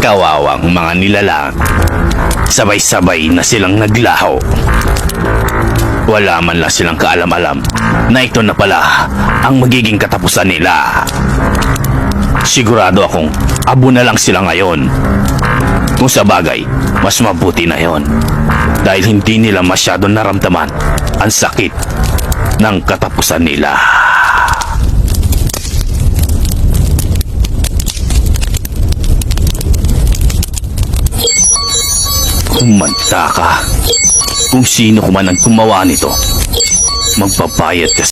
Kawawang mga nilalang. Sabay-sabay na silang naglaho. Wala man lang silang kaalam-alam na ito na pala ang magiging katapusan nila. Sigurado akong abo na lang sila ngayon. Kung sa bagay, mas mabuti na yon. Dahil hindi nila masyado naramdaman ang sakit ng katapusan nila. Kumanta ka. Kung sino man ang gumawa nito, magbabayad ka